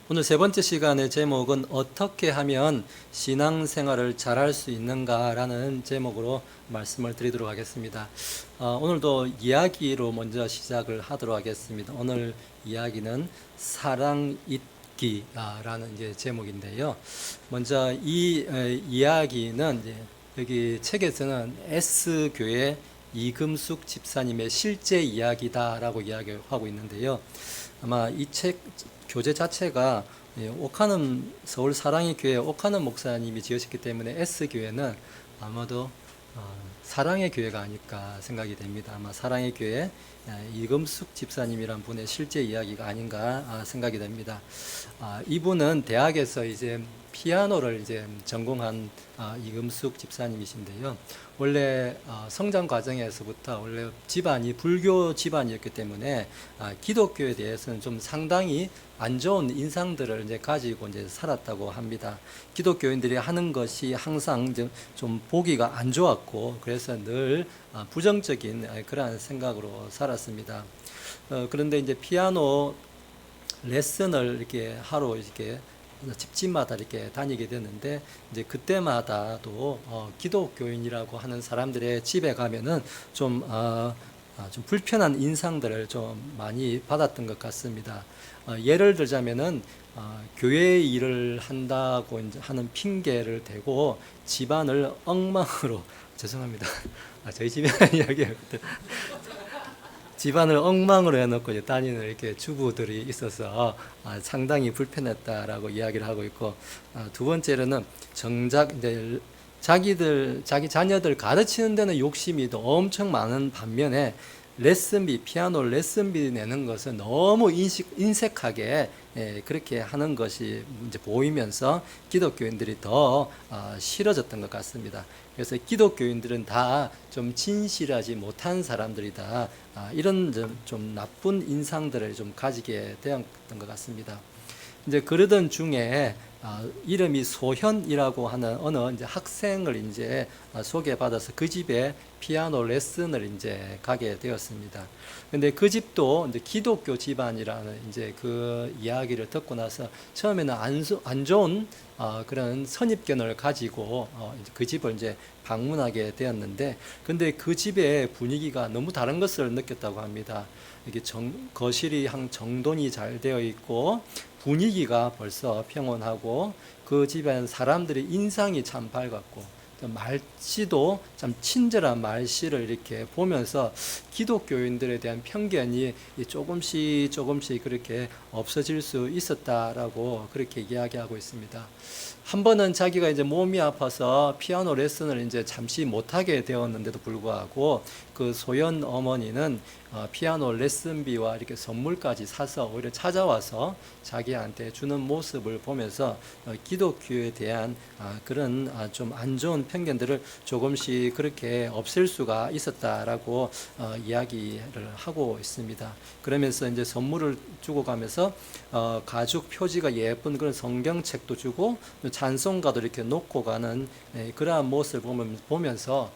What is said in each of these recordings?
오늘 세 번째 시간의 제목은 어떻게 하면 신앙생활을 잘할 수 있는가라는 제목으로 말씀을 드리도록 하겠습니다. 오늘도 이야기로 먼저 시작을 하도록 하겠습니다. 오늘 이야기는 사랑 잊기라는 이제 제목인데요. 먼저 이 이야기는 이제 여기 책에서는 S교회 이금숙 집사님의 실제 이야기다라고 이야기하고 있는데요. 아마 이 책 교재 자체가 옥하는 서울 사랑의 교회 옥하는 목사님이 지으셨기 때문에 S교회는 아마도 사랑의 교회가 아닐까 생각이 됩니다. 아마 사랑의 교회 이금숙 집사님이란 분의 실제 이야기가 아닌가 생각이 됩니다. 이분은 대학에서 이제 피아노를 이제 전공한 이금숙 집사님이신데요. 원래 성장 과정에서부터 원래 집안이 불교 집안이었기 때문에 기독교에 대해서는 좀 상당히 안 좋은 인상들을 이제 가지고 이제 살았다고 합니다. 기독교인들이 하는 것이 항상 좀 보기가 안 좋았고, 그래서 늘 부정적인 그러한 생각으로 살았습니다. 그런데 이제 피아노 레슨을 이렇게 하러 이렇게 집집마다 이렇게 다니게 됐는데, 이제 그때마다도 기독교인이라고 하는 사람들의 집에 가면은 좀 불편한 인상들을 좀 많이 받았던 것 같습니다. 예를 들자면은 교회 일을 한다고 이제 하는 핑계를 대고 집안을 엉망으로 죄송합니다. 저희 집에 이야기할 때 집안을 엉망으로 해놓고 이제 다니는 이렇게 주부들이 있어서 상당히 불편했다라고 이야기를 하고 있고, 두 번째로는 정작 이제 자기 자녀들 가르치는 데는 욕심이 또 엄청 많은 반면에 레슨비, 피아노 레슨비 내는 것은 너무 인색하게 그렇게 하는 것이 이제 보이면서 기독교인들이 더 싫어졌던 것 같습니다. 그래서 기독교인들은 다 좀 진실하지 못한 사람들이다, 이런 좀 나쁜 인상들을 좀 가지게 되었던 것 같습니다. 이제 그러던 중에 이름이 소현이라고 하는 어느 이제 학생을 이제 소개받아서 그 집에 피아노 레슨을 이제 가게 되었습니다. 근데 그 집도 이제 기독교 집안이라는 이제 그 이야기를 듣고 나서 처음에는 안 좋은 그런 선입견을 가지고 이제 그 집을 이제 방문하게 되었는데, 근데 그 집의 분위기가 너무 다른 것을 느꼈다고 합니다. 이게 거실이 정돈이 잘 되어 있고 분위기가 벌써 평온하고 그 집안 사람들의 인상이 참 밝았고 말씨도 참 친절한 말씨를 이렇게 보면서 기독교인들에 대한 편견이 조금씩 그렇게 없어질 수 있었다라고 그렇게 이야기하고 있습니다. 한 번은 자기가 이제 몸이 아파서 피아노 레슨을 이제 잠시 못하게 되었는데도 불구하고 그 소연 어머니는 피아노 레슨비와 이렇게 선물까지 사서 오히려 찾아와서 자기한테 주는 모습을 보면서 기독교에 대한 그런 좀 안 좋은 편견들을 조금씩 그렇게 없앨 수가 있었다라고 이야기를 하고 있습니다. 그러면서 이제 선물을 주고 가면서 가죽 표지가 예쁜 그런 성경책도 주고 찬송가도 이렇게 놓고 가는 그러한 모습을 보면서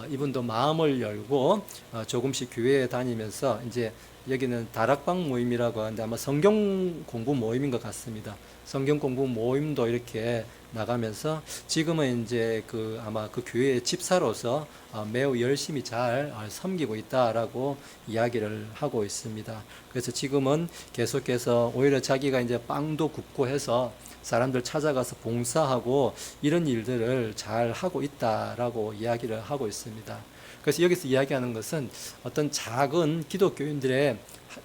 이분도 마음을 열고 조금씩 교회에 다니면서 이제 여기는 다락방 모임이라고 하는데 아마 성경 공부 모임인 것 같습니다. 성경 공부 모임도 이렇게 나가면서 지금은 이제 아마 그 교회의 집사로서 매우 열심히 잘 섬기고 있다라고 이야기를 하고 있습니다. 그래서 지금은 계속해서 오히려 자기가 이제 빵도 굽고 해서 사람들 찾아가서 봉사하고 이런 일들을 잘 하고 있다라고 이야기를 하고 있습니다. 그래서 여기서 이야기하는 것은 어떤 작은 기독교인들의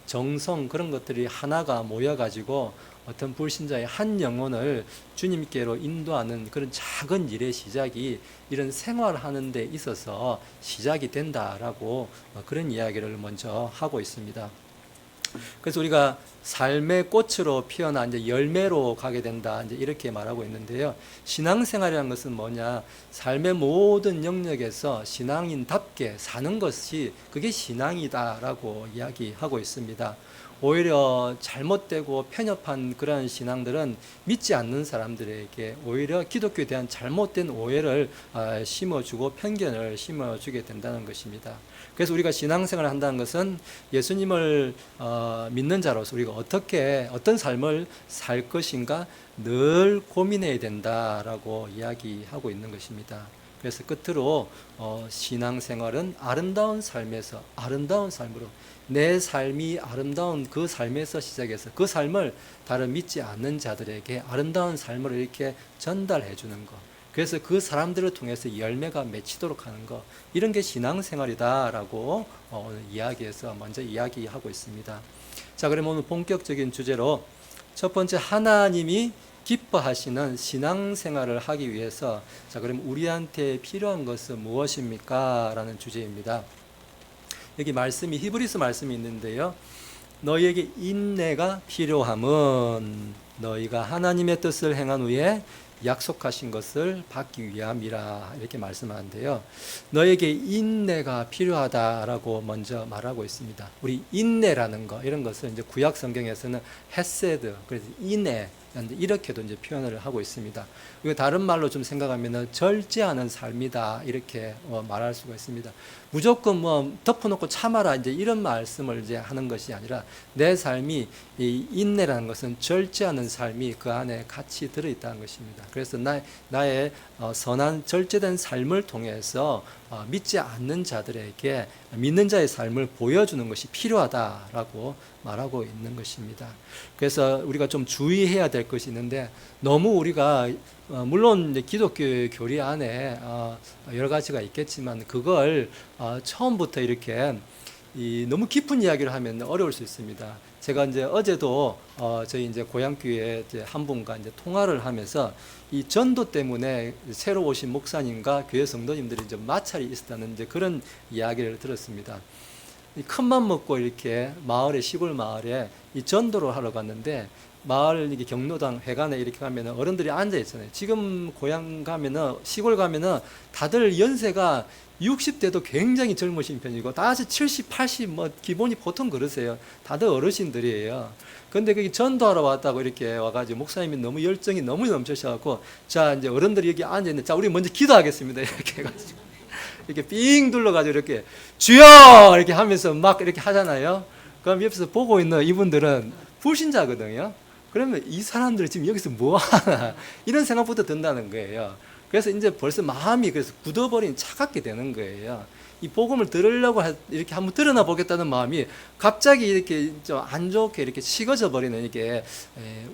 정성, 그런 것들이 하나가 모여가지고 어떤 불신자의 한 영혼을 주님께로 인도하는 그런 작은 일의 시작이 이런 생활하는 데 있어서 시작이 된다라고 그런 이야기를 먼저 하고 있습니다. 그래서 우리가 삶의 꽃으로 피어나 이제 열매로 가게 된다, 이제 이렇게 말하고 있는데요. 신앙생활이라는 것은 뭐냐? 삶의 모든 영역에서 신앙인답게 사는 것이 그게 신앙이다라고 이야기하고 있습니다. 오히려 잘못되고 편협한 그런 신앙들은 믿지 않는 사람들에게 오히려 기독교에 대한 잘못된 오해를 심어주고 편견을 심어주게 된다는 것입니다. 그래서 우리가 신앙생활을 한다는 것은 예수님을 믿는 자로서 우리가 어떤 삶을 살 것인가 늘 고민해야 된다라고 이야기하고 있는 것입니다. 그래서 끝으로 신앙생활은 아름다운 삶에서 아름다운 삶으로 내 삶이 아름다운 그 삶에서 시작해서 그 삶을 다른 믿지 않는 자들에게 아름다운 삶을 이렇게 전달해 주는 것, 그래서 그 사람들을 통해서 열매가 맺히도록 하는 것, 이런 게 신앙생활이다라고 오늘 이야기에서 먼저 이야기하고 있습니다. 자, 그러면 오늘 본격적인 주제로 첫 번째, 하나님이 기뻐하시는 신앙생활을 하기 위해서, 자, 그럼 우리한테 필요한 것은 무엇입니까? 라는 주제입니다. 여기 말씀이 히브리서 말씀이 있는데요. 너희에게 인내가 필요함은 너희가 하나님의 뜻을 행한 후에 약속하신 것을 받기 위함이라, 이렇게 말씀하는데요. 너에게 인내가 필요하다라고 먼저 말하고 있습니다. 우리 인내라는 거, 이런 것을 이제 구약 성경에서는 헤세드, 그래서 인내, 이렇게도 이제 표현을 하고 있습니다. 이거 다른 말로 좀 생각하면 절제하는 삶이다, 이렇게 말할 수가 있습니다. 무조건 덮어놓고 참아라, 이제 이런 말씀을 이제 하는 것이 아니라, 내 삶이, 이 인내라는 것은 절제하는 삶이 그 안에 같이 들어있다는 것입니다. 그래서 나의 선한 절제된 삶을 통해서 믿지 않는 자들에게 믿는 자의 삶을 보여주는 것이 필요하다라고 말하고 있는 것입니다. 그래서 우리가 좀 주의해야 될 것이 있는데, 너무 우리가 물론 이제 기독교 교리 안에 여러 가지가 있겠지만 그걸 처음부터 이렇게 너무 깊은 이야기를 하면 어려울 수 있습니다. 제가 이제 어제도 저희 이제 고향교회 이제 한 분과 이제 통화를 하면서 이 전도 때문에 새로 오신 목사님과 교회 성도님들이 이제 마찰이 있었다는 이제 그런 이야기를 들었습니다. 큰맘 먹고 이렇게 시골 마을에 이 전도를 하러 갔는데, 마을 이게 경로당 회관에 이렇게 가면 어른들이 앉아 있잖아요. 지금 고향 가면은, 시골 가면은 다들 연세가 60대도 굉장히 젊으신 편이고, 다 70, 80 기본이 보통 그러세요. 다들 어르신들이에요. 근데 거기 전도하러 왔다고 이렇게 와가지고 목사님이 너무 열정이 너무 넘치셔갖고, 자, 이제 어른들이 여기 앉아있는데, 자, 우리 먼저 기도하겠습니다, 이렇게 해가지고 이렇게 삥 둘러가지고 이렇게 주여 이렇게 하면서 막 이렇게 하잖아요. 그럼 옆에서 보고 있는 이분들은 불신자거든요. 그러면 이 사람들이 지금 여기서 뭐 하나, 이런 생각부터 든다는 거예요. 그래서 이제 벌써 마음이 그래서 굳어버린, 차갑게 되는 거예요. 이 복음을 들으려고 이렇게 한번 들어나 보겠다는 마음이 갑자기 이렇게 좀 안 좋게 이렇게 식어져 버리는, 이게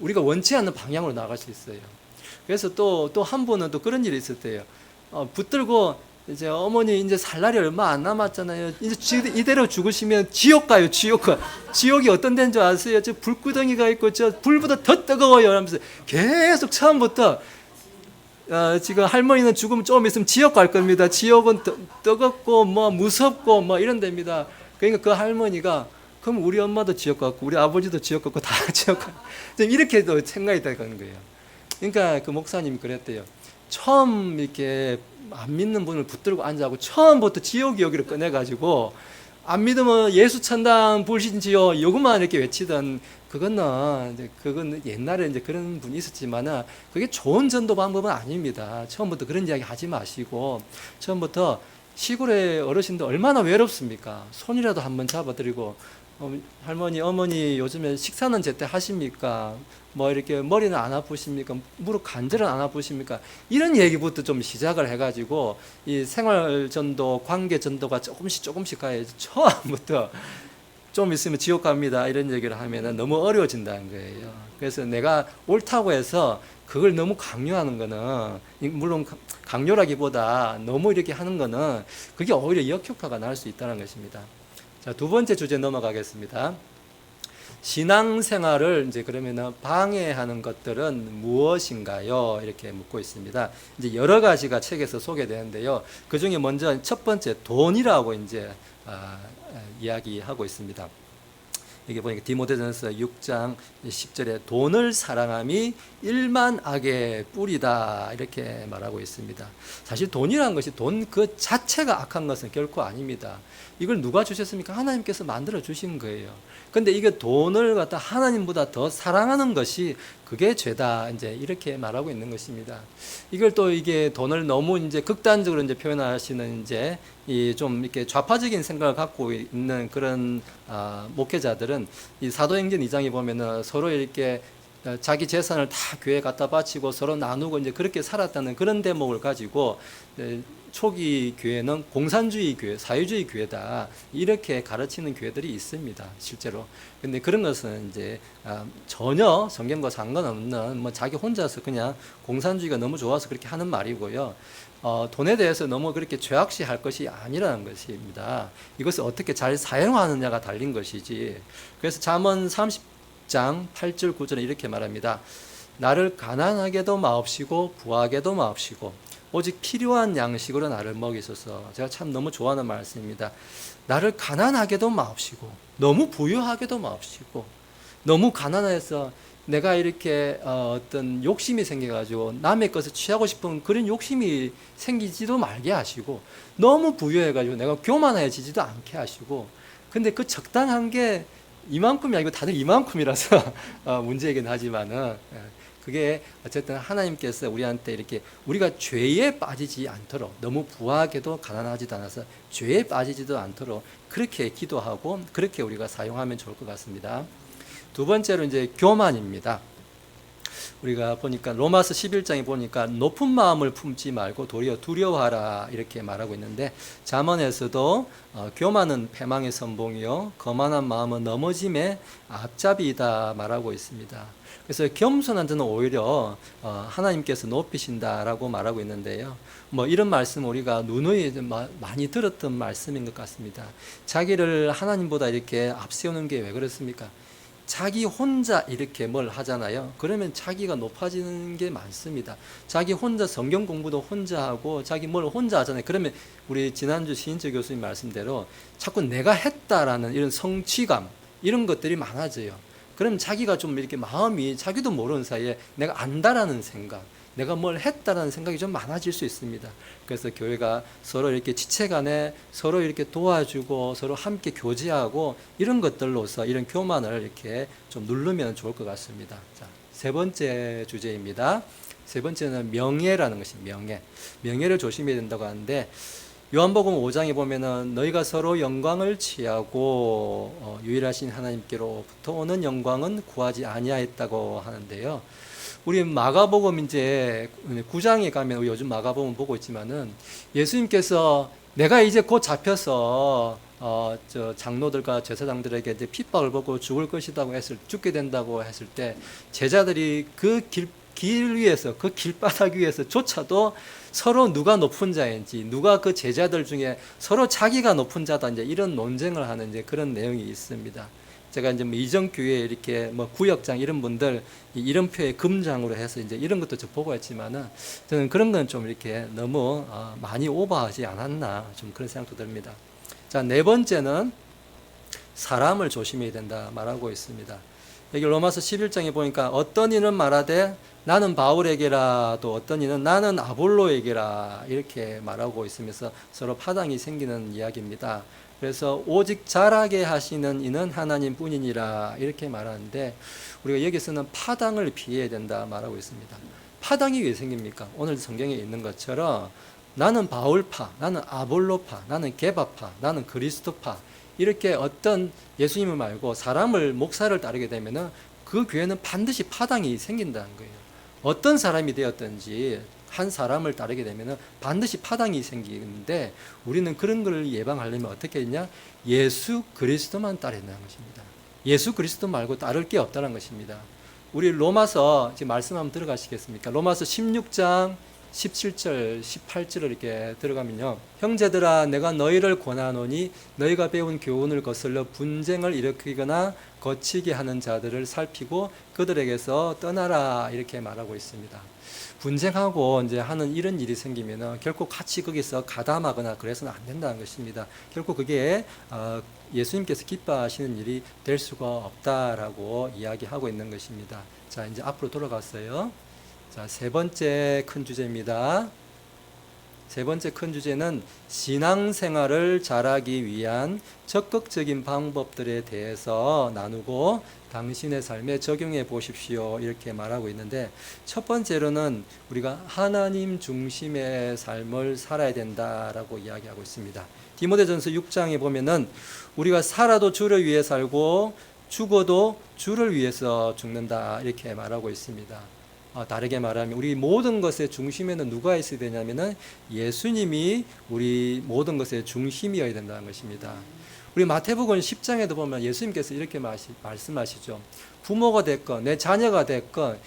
우리가 원치 않는 방향으로 나갈 수 있어요. 그래서 또 한 분은 또 그런 일이 있었대요. 붙들고 이제 어머니 이제 살 날이 얼마 안 남았잖아요. 이제 이대로 죽으시면 지옥 가요, 지옥 가. 지옥이 어떤 데인 줄 아세요? 저 불구덩이가 있고 저 불보다 더 뜨거워요. 하면서 계속 처음부터 지금 할머니는 죽으면 조금 있으면 지옥 갈 겁니다. 지옥은 뜨겁고 무섭고 이런 데입니다. 그러니까 그 할머니가, 그럼 우리 엄마도 지옥 갔고 우리 아버지도 지옥 갔고 다 지옥 갔고, 이렇게도 생각이 되는 거예요. 그러니까 그 목사님이 그랬대요. 처음 이렇게 안 믿는 분을 붙들고 앉아고 처음부터 지옥이 여기를 꺼내가지고, 안 믿으면 예수 천당 불신지요 요것만 이렇게 외치던, 그건 옛날에 이제 그런 분이 있었지만은 그게 좋은 전도 방법은 아닙니다. 처음부터 그런 이야기 하지 마시고, 처음부터 시골의 어르신들 얼마나 외롭습니까? 손이라도 한번 잡아드리고, 할머니, 어머니 요즘에 식사는 제때 하십니까? 이렇게 머리는 안 아프십니까? 무릎 관절은 안 아프십니까? 이런 얘기부터 좀 시작을 해가지고, 이 생활 전도, 관계 전도가 조금씩 가야지, 처음부터 좀 있으면 지옥 갑니다, 이런 얘기를 하면 너무 어려워진다는 거예요. 그래서 내가 옳다고 해서 그걸 너무 강요하는 거는, 물론 강요라기보다 너무 이렇게 하는 거는 그게 오히려 역효과가 날 수 있다는 것입니다. 자, 두 번째 주제 넘어가겠습니다. 신앙생활을 이제 그러면은 방해하는 것들은 무엇인가요? 이렇게 묻고 있습니다. 이제 여러 가지가 책에서 소개되는데요. 그 중에 먼저 첫 번째, 돈이라고 이제 이야기하고 있습니다. 여기 보니까 디모데전서 6장 10절에 돈을 사랑함이 일만 악의 뿌리다 이렇게 말하고 있습니다. 사실 돈이라는 것이 돈 그 자체가 악한 것은 결코 아닙니다. 이걸 누가 주셨습니까? 하나님께서 만들어 주신 거예요. 근데 이게 돈을 갖다 하나님보다 더 사랑하는 것이 그게 죄다 이제 이렇게 말하고 있는 것입니다. 이걸 또 이게 돈을 너무 이제 극단적으로 이제 표현하시는 이제 이 좀 이렇게 좌파적인 생각을 갖고 있는 그런 목회자들은 이 사도행전 2장에 보면은 서로 이렇게 자기 재산을 다 교회에 갖다 바치고 서로 나누고 이제 그렇게 살았다는 그런 대목을 가지고 초기 교회는 공산주의 교회, 사회주의 교회다 이렇게 가르치는 교회들이 있습니다, 실제로. 근데 그런 것은 이제 전혀 성경과 상관없는 뭐 자기 혼자서 그냥 공산주의가 너무 좋아서 그렇게 하는 말이고요. 돈에 대해서 너무 그렇게 죄악시할 것이 아니라는 것입니다. 이것을 어떻게 잘 사용하느냐가 달린 것이지. 그래서 잠언 30장 8절 9절에 이렇게 말합니다. 나를 가난하게도 마옵시고 부하게도 마옵시고 오직 필요한 양식으로 나를 먹이소서. 제가 참 너무 좋아하는 말씀입니다. 나를 가난하게도 마옵시고 너무 부유하게도 마옵시고 너무 가난해서 내가 이렇게 어떤 욕심이 생겨가지고 남의 것을 취하고 싶은 그런 욕심이 생기지도 말게 하시고 너무 부유해가지고 내가 교만해지지도 않게 하시고 근데 그 적당한 게 이만큼이 아니고 다들 이만큼이라서 문제이긴 하지만은 그게 어쨌든 하나님께서 우리한테 이렇게 우리가 죄에 빠지지 않도록 너무 부하게도 가난하지도 않아서 죄에 빠지지도 않도록 그렇게 기도하고 그렇게 우리가 사용하면 좋을 것 같습니다. 두 번째로 이제 교만입니다. 우리가 보니까 로마서 11장에 보니까 높은 마음을 품지 말고 도리어 두려워하라 이렇게 말하고 있는데 잠언에서도 교만은 패망의 선봉이요 거만한 마음은 넘어짐의 앞잡이다 말하고 있습니다. 그래서 겸손한 자는 오히려 하나님께서 높이신다라고 말하고 있는데요. 뭐 이런 말씀 우리가 누누이 많이 들었던 말씀인 것 같습니다. 자기를 하나님보다 이렇게 앞세우는 게 왜 그렇습니까? 자기 혼자 이렇게 뭘 하잖아요. 그러면 자기가 높아지는 게 많습니다. 자기 혼자 성경 공부도 혼자 하고 자기 뭘 혼자 하잖아요. 그러면 우리 지난주 신인철 교수님 말씀대로 자꾸 내가 했다라는 이런 성취감 이런 것들이 많아져요. 그럼 자기가 좀 이렇게 마음이 자기도 모르는 사이에 내가 안다라는 생각 내가 뭘 했다라는 생각이 좀 많아질 수 있습니다. 그래서 교회가 서로 이렇게 지체간에 서로 이렇게 도와주고 서로 함께 교제하고 이런 것들로서 이런 교만을 이렇게 좀 누르면 좋을 것 같습니다. 자, 세 번째 주제입니다. 세 번째는 명예라는 것입니다. 명예를 조심해야 된다고 하는데 요한복음 5장에 보면은 너희가 서로 영광을 취하고 유일하신 하나님께로부터 오는 영광은 구하지 아니하였다고 하는데요. 우리 마가복음 이제 9장에 가면 요즘 마가복음 보고 있지만은 예수님께서 내가 이제 곧 잡혀서 저 장로들과 제사장들에게 이제 핍박을 받고 죽게 된다고 했을 때 제자들이 그 길 위에서 그 길바닥 위에서조차도 서로 누가 높은 자인지 누가 그 제자들 중에 서로 자기가 높은 자다 이제 이런 논쟁을 하는 이제 그런 내용이 있습니다. 제가 이제 뭐 이전 교회 이렇게 뭐 구역장 이런 분들 이름표에 금장으로 해서 이제 이런 것도 좀 보고 했지만은 저는 그런 건 좀 이렇게 너무 많이 오버하지 않았나 좀 그런 생각도 듭니다. 자, 네 번째는 사람을 조심해야 된다 말하고 있습니다. 여기 로마서 11장에 보니까 어떤 이는 말하되 나는 바울에게라도 어떤 이는 나는 아볼로에게라 이렇게 말하고 있으면서 서로 파당이 생기는 이야기입니다. 그래서 오직 잘하게 하시는 이는 하나님 뿐이니라 이렇게 말하는데 우리가 여기서는 파당을 피해야 된다 말하고 있습니다. 파당이 왜 생깁니까? 오늘 성경에 있는 것처럼 나는 바울파, 나는 아볼로파, 나는 게바파, 나는 그리스도파 이렇게 어떤 예수님을 말고 사람을 목사를 따르게 되면은 그 교회는 반드시 파당이 생긴다는 거예요. 어떤 사람이 되었든지 한 사람을 따르게 되면 반드시 파당이 생기는데 우리는 그런 걸 예방하려면 어떻게 했냐? 예수 그리스도만 따르는 것입니다. 예수 그리스도 말고 따를 게 없다는 것입니다. 우리 로마서 지금 말씀 한번 들어가시겠습니까? 로마서 16장 17절, 18절을 이렇게 들어가면요. 형제들아, 내가 너희를 권하노니 너희가 배운 교훈을 거슬러 분쟁을 일으키거나 거치게 하는 자들을 살피고 그들에게서 떠나라 이렇게 말하고 있습니다. 분쟁하고 이제 하는 이런 일이 생기면은 결코 같이 거기서 가담하거나 그래서는 안 된다는 것입니다. 결코 그게 예수님께서 기뻐하시는 일이 될 수가 없다라고 이야기하고 있는 것입니다. 자, 이제 앞으로 돌아갔어요. 자, 세 번째 큰 주제입니다. 세 번째 큰 주제는 신앙생활을 잘하기 위한 적극적인 방법들에 대해서 나누고 당신의 삶에 적용해 보십시오 이렇게 말하고 있는데, 첫 번째로는 우리가 하나님 중심의 삶을 살아야 된다라고 이야기하고 있습니다. 디모데전서 6장에 보면은 우리가 살아도 주를 위해 살고 죽어도 주를 위해서 죽는다 이렇게 말하고 있습니다. 다르게 말하면 우리 모든 것의 중심에는 누가 있어야 되냐면은 예수님이 우리 모든 것의 중심이어야 된다는 것입니다. 우리 마태복음 10장에도 보면 예수님께서 이렇게 말씀하시죠. 부모가 됐건 내 자녀가 됐건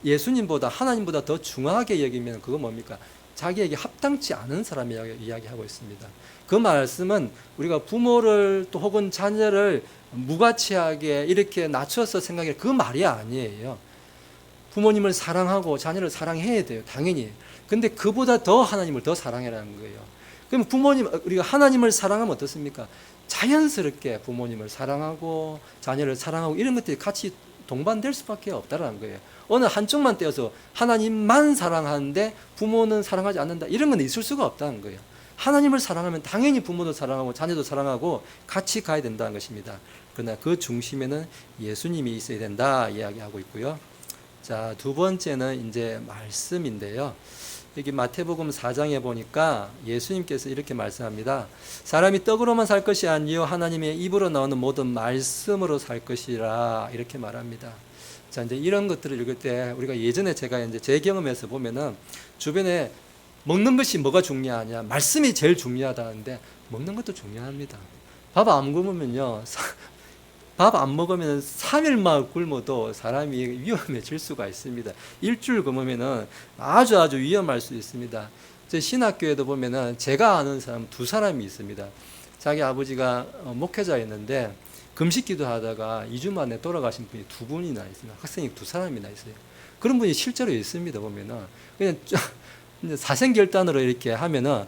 예수님보다 하나님보다 더 중하게 여기면 그거 뭡니까? 자기에게 합당치 않은 사람이 이야기하고 있습니다. 그 말씀은 우리가 부모를 또 혹은 자녀를 무가치하게 이렇게 낮춰서 생각해 그 말이 아니에요. 부모님을 사랑하고 자녀를 사랑해야 돼요. 당연히. 근데 그보다 더 하나님을 더 사랑해라는 거예요. 그럼 우리가 하나님을 사랑하면 어떻습니까? 자연스럽게 부모님을 사랑하고 자녀를 사랑하고 이런 것들이 같이 동반될 수밖에 없다라는 거예요. 어느 한쪽만 떼어서 하나님만 사랑하는데 부모는 사랑하지 않는다. 이런 건 있을 수가 없다는 거예요. 하나님을 사랑하면 당연히 부모도 사랑하고 자녀도 사랑하고 같이 가야 된다는 것입니다. 그러나 그 중심에는 예수님이 있어야 된다 이야기하고 있고요. 자, 두 번째는 이제 말씀인데요. 여기 마태복음 4장에 보니까 예수님께서 이렇게 말씀합니다. 사람이 떡으로만 살 것이 아니요 하나님의 입으로 나오는 모든 말씀으로 살 것이라 이렇게 말합니다. 자, 이제 이런 것들을 읽을 때 우리가 예전에 제가 이제 제 경험에서 보면은 주변에 먹는 것이 뭐가 중요하냐, 말씀이 제일 중요하다는데 먹는 것도 중요합니다. 밥 안 굶으면요. 밥 안 먹으면 3일만 굶어도 사람이 위험해질 수가 있습니다. 일주일 굶으면 아주 위험할 수 있습니다. 제 신학교에도 보면은 제가 아는 사람 두 사람이 있습니다. 자기 아버지가 목회자였는데 금식 기도하다가 2주 만에 돌아가신 분이 두 분이나 있습니다. 학생이 두 사람이나 있어요. 그런 분이 실제로 있습니다. 보면은 그냥 사생결단으로 이렇게 하면은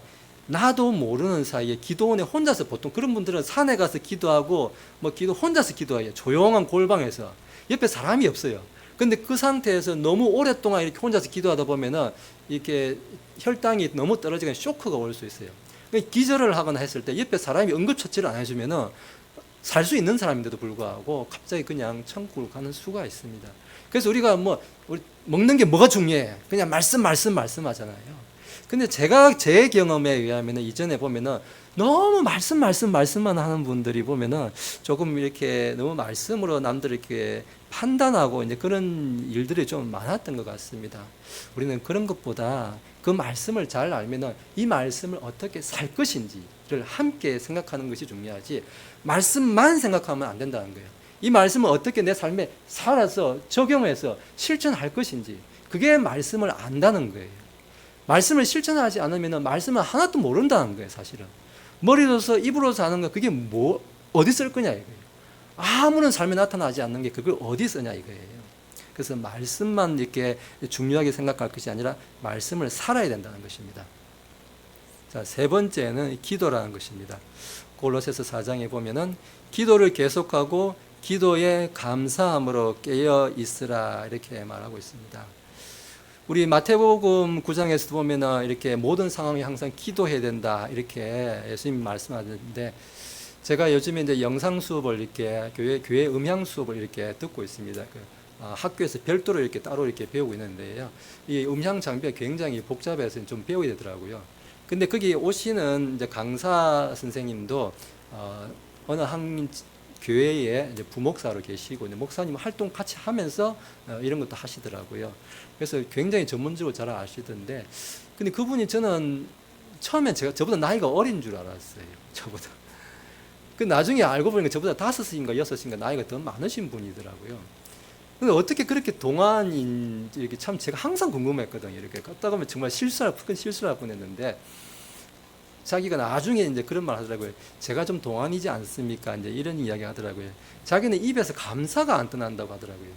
나도 모르는 사이에 기도원에 혼자서, 보통 그런 분들은 산에 가서 기도하고 혼자서 기도해요. 조용한 골방에서 옆에 사람이 없어요. 근데 그 상태에서 너무 오랫동안 이렇게 혼자서 기도하다 보면은 이렇게 혈당이 너무 떨어지면 쇼크가 올 수 있어요. 기절을 하거나 했을 때 옆에 사람이 응급처치를 안 해주면은 살 수 있는 사람인데도 불구하고 갑자기 그냥 천국을 가는 수가 있습니다. 그래서 우리가 우리 먹는 게 뭐가 중요해? 그냥 말씀 하잖아요. 근데 제가 제 경험에 의하면 이전에 보면은 너무 말씀만 하는 분들이 보면은 조금 이렇게 너무 말씀으로 남들을 이렇게 판단하고 이제 그런 일들이 좀 많았던 것 같습니다. 우리는 그런 것보다 그 말씀을 잘 알면은 이 말씀을 어떻게 살 것인지를 함께 생각하는 것이 중요하지, 말씀만 생각하면 안 된다는 거예요. 이 말씀을 어떻게 내 삶에 살아서 적용해서 실천할 것인지, 그게 말씀을 안다는 거예요. 말씀을 실천하지 않으면 말씀을 하나도 모른다는 거예요. 사실은 머리로서 입으로서 하는 거, 그게 어디 쓸 거냐 이거예요. 아무런 삶에 나타나지 않는 게 그걸 어디 쓰냐 이거예요. 그래서 말씀만 이렇게 중요하게 생각할 것이 아니라 말씀을 살아야 된다는 것입니다. 자, 세 번째는 기도라는 것입니다. 골로새서 4장에 보면은 기도를 계속하고 기도에 감사함으로 깨어 있으라 이렇게 말하고 있습니다. 우리 마태복음 9장에서 보면은 이렇게 모든 상황에 항상 기도해야 된다 이렇게 예수님이 말씀하셨는데, 제가 요즘에 이제 영상 수업을 이렇게 교회 음향 수업을 이렇게 듣고 있습니다. 학교에서 별도로 이렇게 따로 이렇게 배우고 있는데요. 이 음향 장비가 굉장히 복잡해서 좀 배워야 되더라고요. 근데 거기 오시는 이제 강사 선생님도 어느 한 교회에 이제 부목사로 계시고 목사님 활동 같이 하면서 이런 것도 하시더라고요. 그래서 굉장히 전문적으로 잘 아시던데, 근데 그분이 저는 처음엔 저보다 나이가 어린 줄 알았어요. 저보다. 그 나중에 알고 보니까 저보다 5인가 6인가 나이가 더 많으신 분이더라고요. 근데 어떻게 그렇게 동안인 이렇게 참 제가 항상 궁금했거든요. 이렇게 걷다 보면 정말 큰 실수를 할 뻔했는데 자기가 나중에 이제 그런 말 하더라고요. 제가 좀 동안이지 않습니까? 이제 이런 이야기 하더라고요. 자기는 입에서 감사가 안 떠난다고 하더라고요.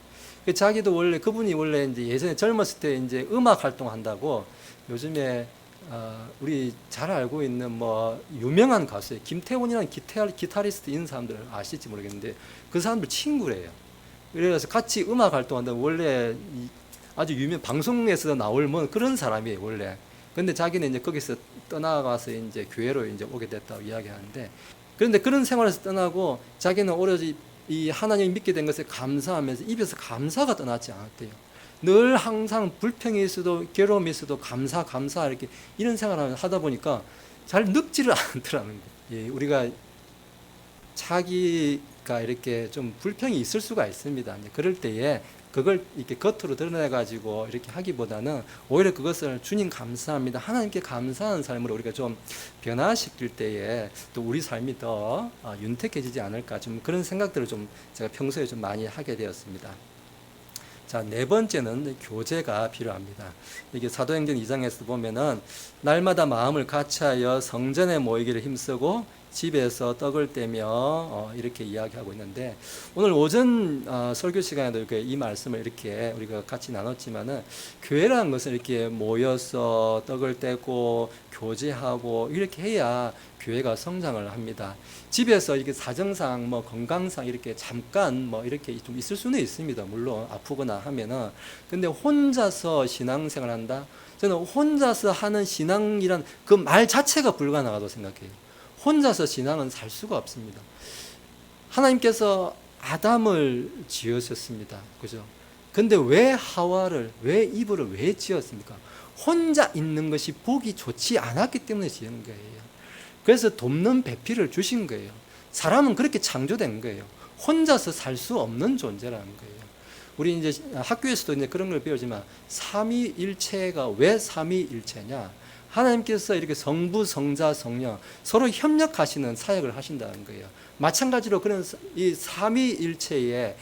자기도 원래 그분이 원래 이제 예전에 젊었을 때 이제 음악 활동한다고 요즘에 우리 잘 알고 있는 뭐 유명한 가수예요. 김태훈이라는 기타리스트 있는 사람들 아실지 모르겠는데 그 사람들 친구래요. 그래서 같이 음악 활동한다. 원래 아주 유명 방송에서 나올 뭐 그런 사람이에요 원래. 근데 자기는 이제 거기서 떠나가서 이제 교회로 이제 오게 됐다고 이야기하는데, 그런데 그런 생활에서 떠나고 자기는 오로지 이 하나님 믿게 된 것에 감사하면서 입에서 감사가 떠나지 않았대요. 늘 항상 불평이 있어도 괴로움이 있어도 감사 이렇게 이런 생활을 하다 보니까 잘 늙지를 않더라는 거예요. 예, 우리가 자기가 이렇게 좀 불평이 있을 수가 있습니다. 그럴 때에 그걸 이렇게 겉으로 드러내 가지고 이렇게 하기보다는 오히려 그것을 주님 감사합니다, 하나님께 감사하는 삶으로 우리가 좀 변화시킬 때에 또 우리 삶이 더 윤택해지지 않을까, 좀 그런 생각들을 좀 제가 평소에 좀 많이 하게 되었습니다. 자, 네 번째는 교제가 필요합니다. 이게 사도행전 2장에서 보면은 날마다 마음을 같이하여 성전에 모이기를 힘쓰고 집에서 떡을 떼며 이렇게 이야기하고 있는데, 오늘 오전 설교 시간에도 이렇게 이 말씀을 이렇게 우리가 같이 나눴지만은 교회라는 것은 이렇게 모여서 떡을 떼고 교제하고 이렇게 해야 교회가 성장을 합니다. 집에서 이렇게 사정상 뭐 건강상 이렇게 잠깐 뭐 이렇게 좀 있을 수는 있습니다. 물론 아프거나 하면은. 근데 혼자서 신앙생활 한다? 저는 혼자서 하는 신앙이란 그 말 자체가 불가능하다고 생각해요. 혼자서 신앙은 살 수가 없습니다. 하나님께서 아담을 지으셨습니다. 그죠? 근데 왜 이브를 왜 지었습니까? 혼자 있는 것이 보기 좋지 않았기 때문에 지은 거예요. 그래서 돕는 배필을 주신 거예요. 사람은 그렇게 창조된 거예요. 혼자서 살 수 없는 존재라는 거예요. 우리 이제 학교에서도 이제 그런 걸 배우지만 삼위일체가 왜 삼위일체냐? 하나님께서 이렇게 성부, 성자, 성령 서로 협력하시는 사역을 하신다는 거예요. 마찬가지로 그런 이 삼위일체의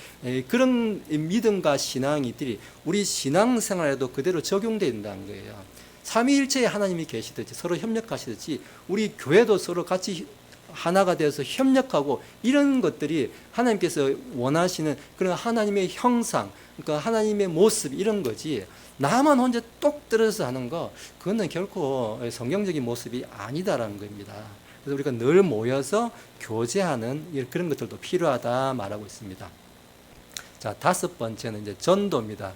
그런 믿음과 신앙이들이 우리 신앙생활에도 그대로 적용된다는 거예요. 삼위일체의 하나님이 계시듯이 서로 협력하시듯이 우리 교회도 서로 같이 하나가 되어서 협력하고, 이런 것들이 하나님께서 원하시는 그런 하나님의 형상, 그러니까 하나님의 모습, 이런 거지. 나만 혼자 똑 떨어져서 하는 거, 그거는 결코 성경적인 모습이 아니다라는 겁니다. 그래서 우리가 늘 모여서 교제하는 그런 것들도 필요하다 말하고 있습니다. 자, 다섯 번째는 이제 전도입니다.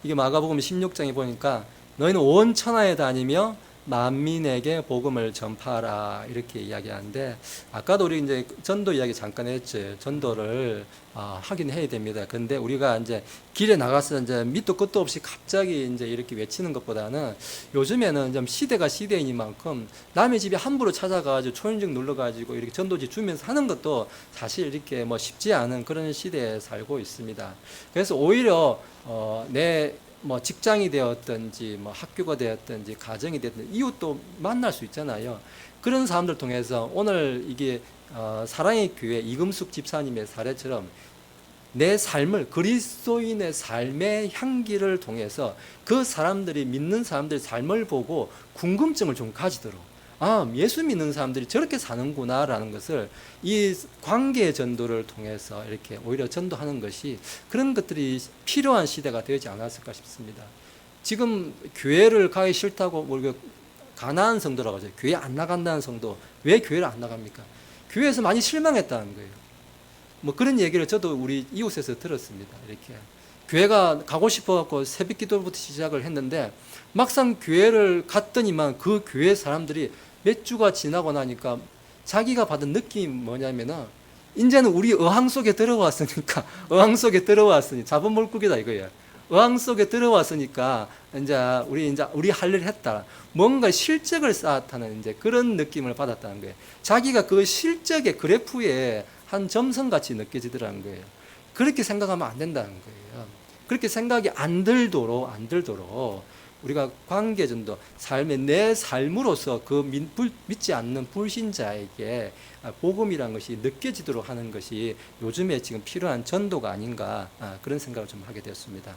이게 마가복음 16장에 보니까 너희는 온 천하에 다니며 만민에게 복음을 전파하라 이렇게 이야기하는데, 아까도 우리 이제 전도 이야기 잠깐 했죠. 전도를 하긴 해야 됩니다. 근데 우리가 이제 길에 나가서 이제 밑도 끝도 없이 갑자기 이제 이렇게 외치는 것보다는 요즘에는 좀 시대가 시대이니만큼 남의 집에 함부로 찾아가가지고 초인종 눌러가지고 이렇게 전도지 주면서 하는 것도 사실 이렇게 뭐 쉽지 않은 그런 시대에 살고 있습니다. 그래서 오히려 내 뭐 직장이 되었든지 뭐 학교가 되었든지 가정이 되었든지 이웃도 만날 수 있잖아요. 그런 사람들 통해서 오늘 이게 사랑의 교회 이금숙 집사님의 사례처럼 내 삶을, 그리스도인의 삶의 향기를 통해서 그 사람들이, 믿는 사람들의 삶을 보고 궁금증을 좀 가지도록, 예수 믿는 사람들이 저렇게 사는구나라는 것을 이 관계 전도를 통해서 이렇게 오히려 전도하는 것이, 그런 것들이 필요한 시대가 되지 않았을까 싶습니다. 지금 교회를 가기 싫다고 우리가 가난한 성도라고 하죠. 교회 안 나간다는 성도, 왜 교회를 안 나갑니까? 교회에서 많이 실망했다는 거예요. 뭐 그런 얘기를 저도 우리 이웃에서 들었습니다. 이렇게 교회가 가고 싶어갖고 새벽 기도부터 시작을 했는데 막상 교회를 갔더니만 그 교회 사람들이 몇 주가 지나고 나니까 자기가 받은 느낌이 뭐냐면은, 이제는 우리 어항 속에 들어왔으니까 잡은 물고기다 이거예요. 어항 속에 들어왔으니까 우리 할 일을 했다. 뭔가 실적을 쌓았다는 이제 그런 느낌을 받았다는 거예요. 자기가 그 실적의 그래프에 한 점선같이 느껴지더라는 거예요. 그렇게 생각하면 안 된다는 거예요. 그렇게 생각이 안 들도록 우리가 관계전도 삶의 내 삶으로서 그 믿지 않는 불신자에게 복음이란 것이 느껴지도록 하는 것이 요즘에 지금 필요한 전도가 아닌가 그런 생각을 좀 하게 되었습니다.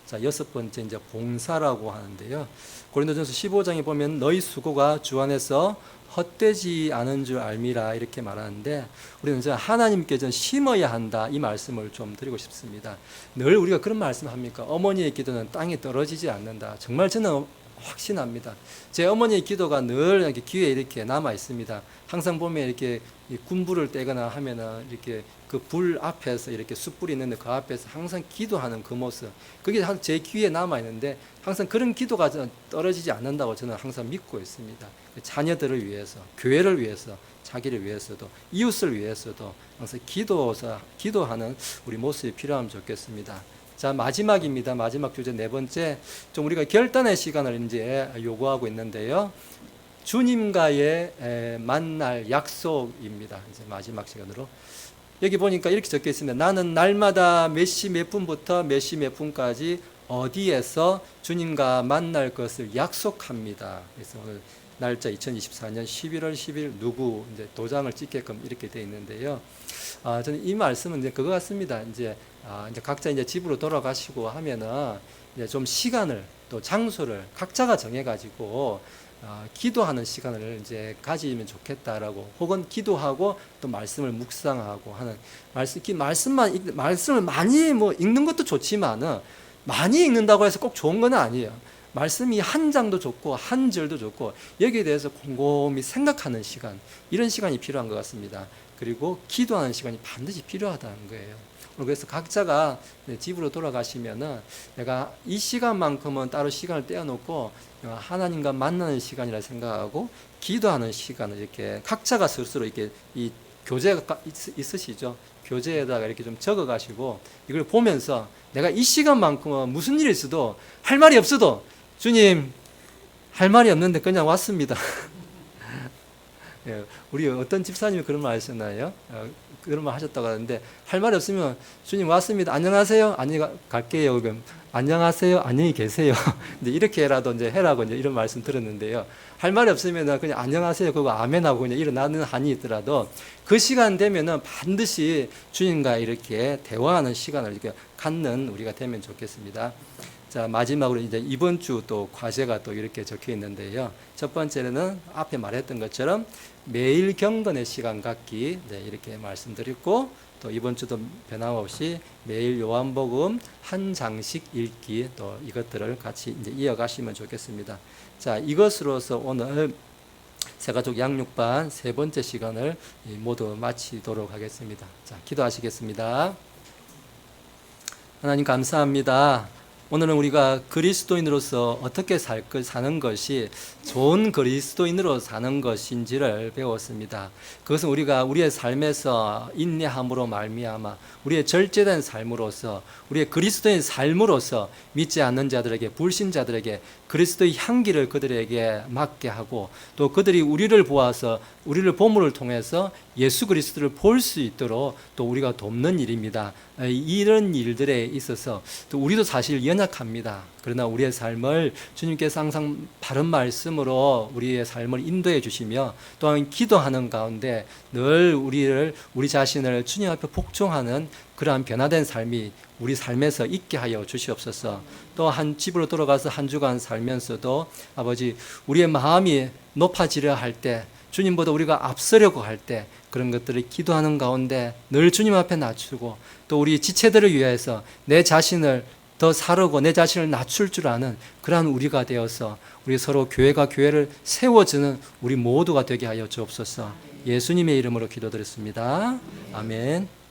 자, 6번째 이제 봉사라고 하는데요. 고린도전서 15장에 보면 너희 수고가 주 안에서 헛되지 않은 줄 알미라 이렇게 말하는데 우리는 이제 하나님께 좀 심어야 한다 이 말씀을 좀 드리고 싶습니다. 늘 우리가 그런 말씀 합니까? 어머니의 기도는 땅에 떨어지지 않는다. 정말 저는 확신합니다. 제 어머니의 기도가 늘 이렇게 귀에 이렇게 남아 있습니다. 항상 보면 이렇게 군불을 떼거나 하면은 이렇게 그 불 앞에서 이렇게 숯불이 있는데 그 앞에서 항상 기도하는 그 모습, 그게 제 귀에 남아 있는데 항상 그런 기도가 떨어지지 않는다고 저는 항상 믿고 있습니다. 자녀들을 위해서, 교회를 위해서, 자기를 위해서도, 이웃을 위해서도 항상 기도하는 우리 모습이 필요하면 좋겠습니다. 자, 마지막입니다. 마지막 주제 4번째, 좀 우리가 결단의 시간을 이제 요구하고 있는데요. 주님과의 만날 약속입니다. 이제 마지막 시간으로. 여기 보니까 이렇게 적혀 있습니다. 나는 날마다 몇 시 몇 분부터 몇 시 몇 분까지 어디에서 주님과 만날 것을 약속합니다. 그래서 오늘 날짜 2024년 11월 10일 누구 이제 도장을 찍게끔 이렇게 되어 있는데요. 저는 이 말씀은 이제 그거 같습니다. 이제 각자 이제 집으로 돌아가시고 하면은 이제 좀 시간을 또 장소를 각자가 정해가지고 기도하는 시간을 이제 가지면 좋겠다라고, 혹은 기도하고 또 말씀을 묵상하고 하는 말씀을 많이 읽는 것도 좋지만은 많이 읽는다고 해서 꼭 좋은 건 아니에요. 말씀이 한 장도 좋고 한 절도 좋고 여기에 대해서 곰곰이 생각하는 시간, 이런 시간이 필요한 것 같습니다. 그리고 기도하는 시간이 반드시 필요하다는 거예요. 그래서 각자가 집으로 돌아가시면은 내가 이 시간만큼은 따로 시간을 떼어놓고 하나님과 만나는 시간이라 생각하고 기도하는 시간을 이렇게 각자가 스스로 이렇게 이 교재가 있으시죠? 교재에다가 이렇게 좀 적어 가시고 이걸 보면서 내가 이 시간만큼은 무슨 일이 있어도 할 말이 없어도 주님 할 말이 없는데 그냥 왔습니다. 우리 어떤 집사님이 그런 말 하셨나요? 그런 말 하셨다고 하는데 할 말이 없으면 주님 왔습니다. 안녕하세요. 안녕히 갈게요. 그럼 안녕하세요. 안녕히 계세요. 근데 이렇게라도 이제 해라고 이제 이런 말씀 들었는데요. 할 말이 없으면 그냥 안녕하세요. 그거 아멘하고 그냥 일어나는 한이 있더라도 그 시간 되면은 반드시 주님과 이렇게 대화하는 시간을 이렇게 갖는 우리가 되면 좋겠습니다. 자, 마지막으로 이제 이번 주 또 과제가 또 이렇게 적혀 있는데요. 첫 번째는 앞에 말했던 것처럼 매일 경건의 시간 갖기, 이렇게 말씀드렸고, 또 이번 주도 변함없이 매일 요한복음 한 장씩 읽기, 또 이것들을 같이 이제 이어가시면 좋겠습니다. 자, 이것으로서 오늘 새가족 양육반 3번째 시간을 모두 마치도록 하겠습니다. 자, 기도하시겠습니다. 하나님 감사합니다. 오늘은 우리가 그리스도인으로서 어떻게 사는 것이 좋은 그리스도인으로 사는 것인지를 배웠습니다. 그것은 우리가 우리의 삶에서 인내함으로 말미암아 우리의 절제된 삶으로서 우리의 그리스도인 삶으로서 믿지 않는 자들에게, 불신자들에게 그리스도의 향기를 그들에게 맡게 하고, 또 그들이 우리를 보아서 우리를 보물을 통해서 예수 그리스도를 볼 수 있도록 또 우리가 돕는 일입니다. 이런 일들에 있어서 또 우리도 사실 연약합니다. 그러나 우리의 삶을 주님께서 항상 바른 말씀으로 우리의 삶을 인도해 주시며, 또한 기도하는 가운데 늘 우리 자신을 주님 앞에 복종하는 그러한 변화된 삶이 우리 삶에서 있게 하여 주시옵소서. 또 한 집으로 돌아가서 한 주간 살면서도 아버지, 우리의 마음이 높아지려 할 때, 주님보다 우리가 앞서려고 할 때 그런 것들을 기도하는 가운데 늘 주님 앞에 낮추고, 또 우리 지체들을 위해서 내 자신을 더 사르고 내 자신을 낮출 줄 아는 그러한 우리가 되어서 우리 서로 교회가 교회를 세워주는 우리 모두가 되게 하여 주옵소서. 예수님의 이름으로 기도드렸습니다. 아멘.